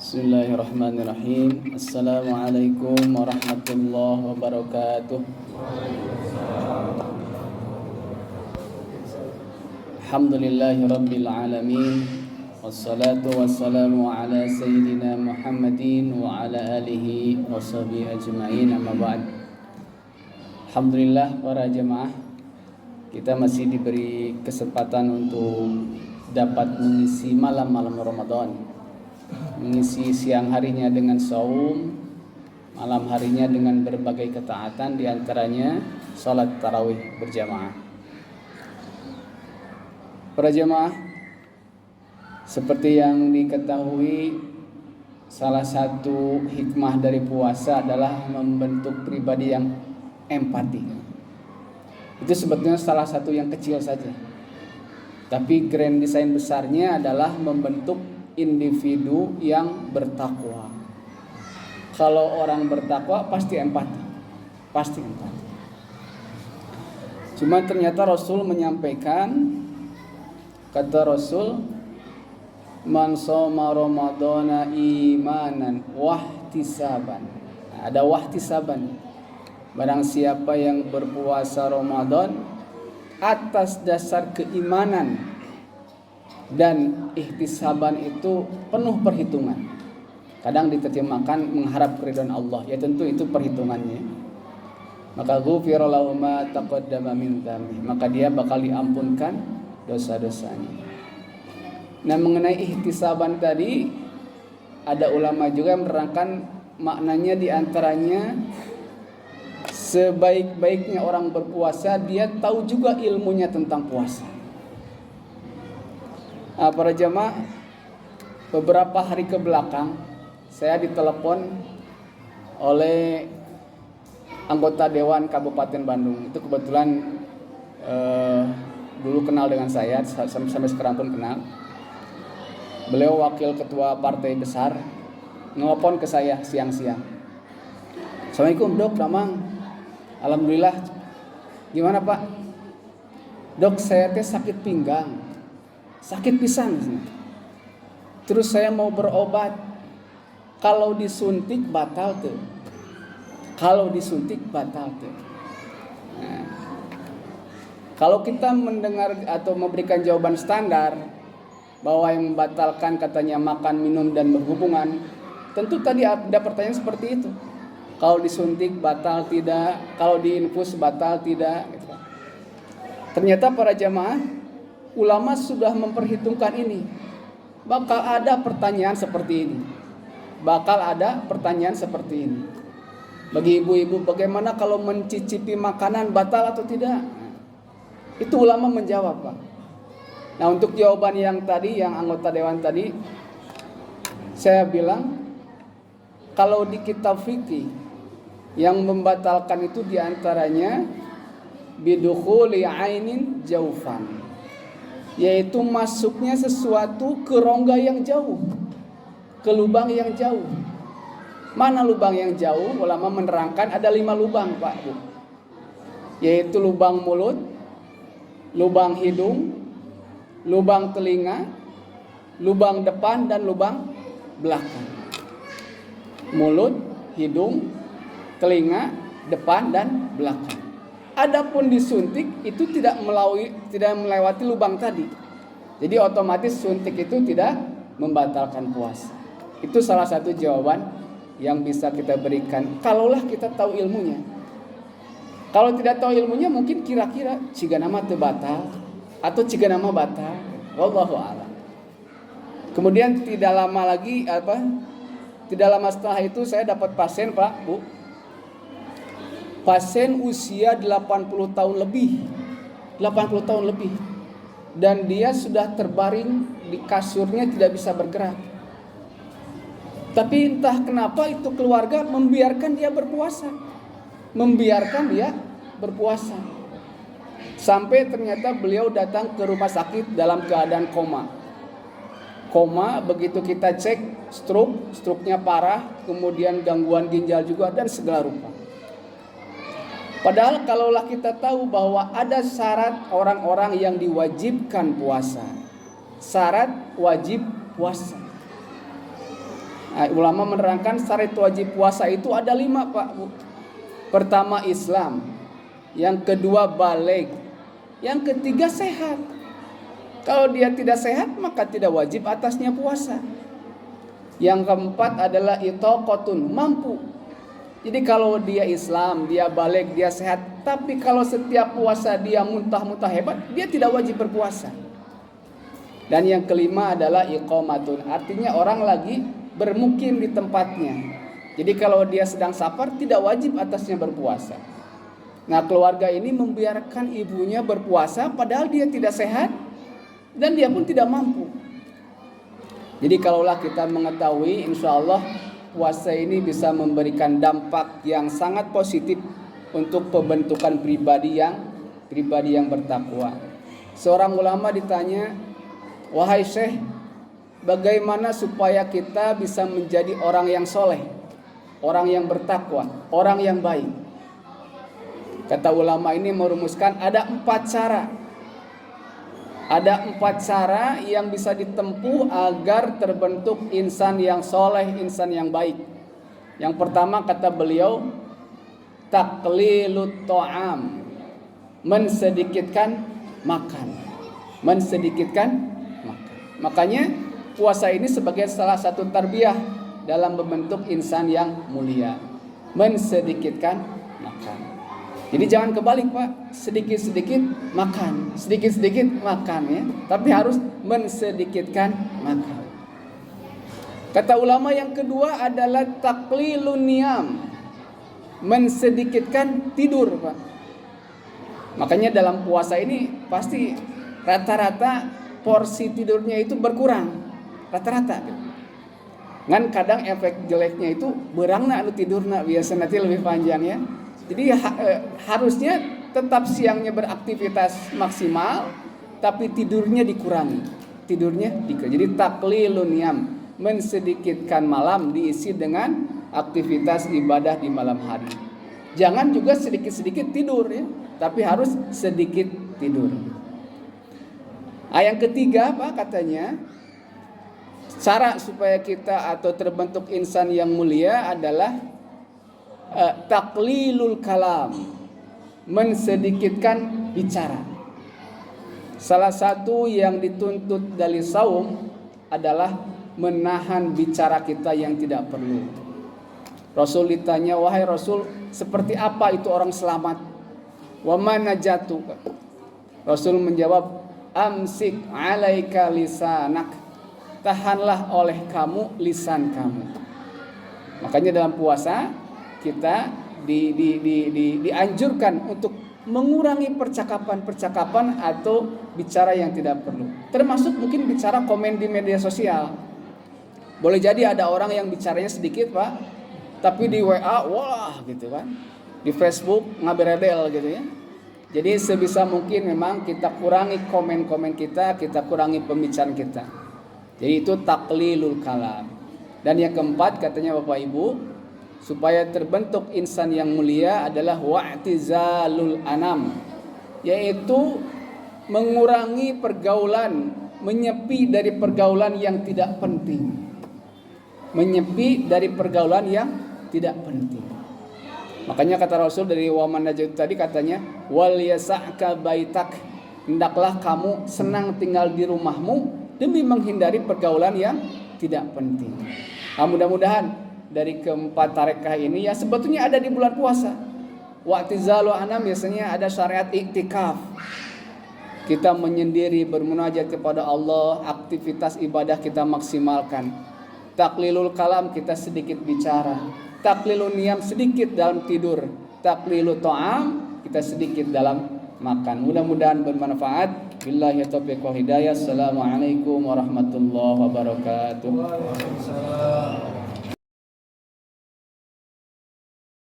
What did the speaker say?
Bismillahirrahmanirrahim. Assalamualaikum warahmatullahi wabarakatuh. Alhamdulillahi rabbil alamin. Wassalatu wassalamu ala sayyidina Muhammadin wa ala alihi wa sahbihi ajma'in, amma ba'd. Alhamdulillah para jemaah, kita masih diberi kesempatan untuk dapat mengisi malam-malam Ramadan, mengisi siang harinya dengan saum, malam harinya dengan berbagai ketaatan, diantaranya salat tarawih berjamaah. Para jemaah, seperti yang diketahui, salah satu hikmah dari puasa adalah membentuk pribadi yang empati. Itu sebetulnya salah satu yang kecil saja, tapi grand design besarnya adalah membentuk individu yang bertakwa. Kalau orang bertakwa pasti empati. Cuma ternyata Rasul menyampaikan, kata Rasul, man shoma ramadhana imanan wahtisaban. Ada wahtisaban. Barang siapa yang berpuasa Ramadan atas dasar keimanan dan ihtisaban, itu penuh perhitungan. Kadang diterjemahkan mengharap keridhaan Allah, ya tentu itu perhitungannya. Maka ghufira lahu ma taqaddama min dzambi, maka dia bakal diampunkan dosa-dosanya. Nah, mengenai ihtisaban tadi, ada ulama juga yang menerangkan maknanya, diantaranya sebaik-baiknya orang berpuasa dia tahu juga ilmunya tentang puasa. Para jemaah, beberapa hari ke belakang saya ditelepon oleh anggota Dewan Kabupaten Bandung. Itu kebetulan dulu kenal dengan saya, sampai sekarang pun kenal. Beliau wakil ketua partai besar, nelpon ke saya siang-siang. Assalamualaikum Dok, Damang. Alhamdulillah. Gimana Pak? Dok, saya sakit pinggang, sakit pisan. Terus saya mau berobat. Kalau disuntik batal tuh. Nah, kalau kita mendengar atau memberikan jawaban standar bahwa yang membatalkan katanya makan, minum, dan berhubungan, tentu tadi ada pertanyaan seperti itu. Kalau disuntik batal tidak, kalau diinfus batal tidak. Ternyata para jamaah, ulama sudah memperhitungkan ini. Bakal ada pertanyaan seperti ini. Bagi ibu-ibu, bagaimana kalau mencicipi makanan batal atau tidak? Itu ulama menjawab, Pak. Nah, untuk jawaban yang tadi, yang anggota dewan tadi, saya bilang, kalau di kitab fikih yang membatalkan itu diantaranya bidukhuli ainin jaufan, yaitu masuknya sesuatu ke rongga yang jauh, ke lubang yang jauh. Mana lubang yang jauh? Ulama menerangkan ada 5 lubang, Pak Bu, yaitu lubang mulut, lubang hidung, lubang telinga, lubang depan, dan lubang belakang. Mulut, hidung, telinga, depan, dan belakang. Adapun disuntik itu tidak melewati lubang tadi. Jadi otomatis suntik itu tidak membatalkan puasa. Itu salah satu jawaban yang bisa kita berikan kalaulah kita tahu ilmunya. Kalau tidak tahu ilmunya, mungkin kira-kira ciga nama teu batal atau ciga nama batal. Wallahu a'lam. Kemudian tidak lama setelah itu saya dapat pasien, Pak Bu. Pasien usia 80 tahun lebih. Dan dia sudah terbaring di kasurnya, tidak bisa bergerak. Tapi entah kenapa itu keluarga membiarkan dia berpuasa. Sampai ternyata beliau datang ke rumah sakit dalam keadaan koma. Begitu kita cek, struknya parah, kemudian gangguan ginjal juga, dan segala rupa. Padahal kalaulah kita tahu bahwa ada syarat orang-orang yang diwajibkan puasa, syarat wajib puasa. Ulama menerangkan syarat wajib puasa itu ada 5 Pak Bu. Pertama Islam, yang kedua baligh, yang ketiga sehat. Kalau dia tidak sehat maka tidak wajib atasnya puasa. Yang keempat adalah itaqatun, mampu. Jadi kalau dia Islam, dia baligh, dia sehat, tapi kalau setiap puasa dia muntah-muntah hebat, dia tidak wajib berpuasa. Dan yang kelima adalah iqamatun, artinya orang lagi bermukim di tempatnya. Jadi kalau dia sedang safar tidak wajib atasnya berpuasa. Nah, keluarga ini membiarkan ibunya berpuasa padahal dia tidak sehat dan dia pun tidak mampu. Jadi kalaulah kita mengetahui, insya Allah puasa ini bisa memberikan dampak yang sangat positif untuk pembentukan pribadi yang bertakwa. Seorang ulama ditanya, "Wahai Syekh, bagaimana supaya kita bisa menjadi orang yang soleh, orang yang bertakwa, orang yang baik?" Kata ulama ini merumuskan ada 4 cara. Ada 4 cara yang bisa ditempuh agar terbentuk insan yang soleh, insan yang baik. Yang pertama kata beliau, taqlilut ta'am, mensedikitkan makan. Mensedikitkan makan. Makanya puasa ini sebagai salah satu tarbiyah dalam membentuk insan yang mulia. Mensedikitkan makan. Jadi jangan kebalik Pak, sedikit-sedikit makan, sedikit-sedikit makan ya. Tapi harus mensedikitkan makan. Kata ulama yang kedua adalah taqlilun niyam, mensedikitkan tidur Pak. Makanya dalam puasa ini pasti rata-rata porsi tidurnya itu berkurang, rata-rata. Kan kadang efek jeleknya itu berangna anu tidurna biasa nanti lebih panjang ya. Jadi harusnya tetap siangnya beraktivitas maksimal, tapi tidurnya dikurangi. Jadi taqlilun niyam, mensedikitkan malam diisi dengan aktivitas ibadah di malam hari. Jangan juga sedikit-sedikit tidur ya, tapi harus sedikit tidur. Yang ketiga Pak katanya, cara supaya kita atau terbentuk insan yang mulia adalah taqlilul kalam, mensedikitkan bicara. Salah satu yang dituntut dari saum adalah menahan bicara kita yang tidak perlu. Rasul ditanya, "Wahai Rasul, seperti apa itu orang selamat?" "Wa man najatu?" Rasul menjawab, "Amsik 'alaika lisanak." Tahanlah oleh kamu lisan kamu. Makanya dalam puasa kita dianjurkan untuk mengurangi percakapan-percakapan atau bicara yang tidak perlu. Termasuk mungkin bicara komen di media sosial. Boleh jadi ada orang yang bicaranya sedikit Pak, tapi di WA wah gitu kan. Di Facebook ngaberedel gitu ya. Jadi sebisa mungkin memang kita kurangi komen-komen kita kurangi pembicaraan kita. Jadi itu taqlilul kalam. Dan yang keempat katanya Bapak Ibu, supaya terbentuk insan yang mulia adalah wa'tizalul anam, yaitu mengurangi pergaulan, menyepi dari pergaulan yang tidak penting. Menyepi dari pergaulan yang tidak penting. Makanya kata Rasul dari waman najat tadi katanya, wal yasa'ka baitak, hendaklah kamu senang tinggal di rumahmu demi menghindari pergaulan yang tidak penting. Mudah-mudahan dari keempat tarekah ini ya sebetulnya ada di bulan puasa. Wa'tizalu anam biasanya ada syariat iktikaf. Kita menyendiri bermunajat kepada Allah, aktivitas ibadah kita maksimalkan. Taqlilul kalam kita sedikit bicara. Taqlilun niyam sedikit dalam tidur. Taqlilut ta'am kita sedikit dalam makan. Mudah-mudahan bermanfaat. Billahi taufiq wal hidayah. Assalamualaikum warahmatullahi wabarakatuh.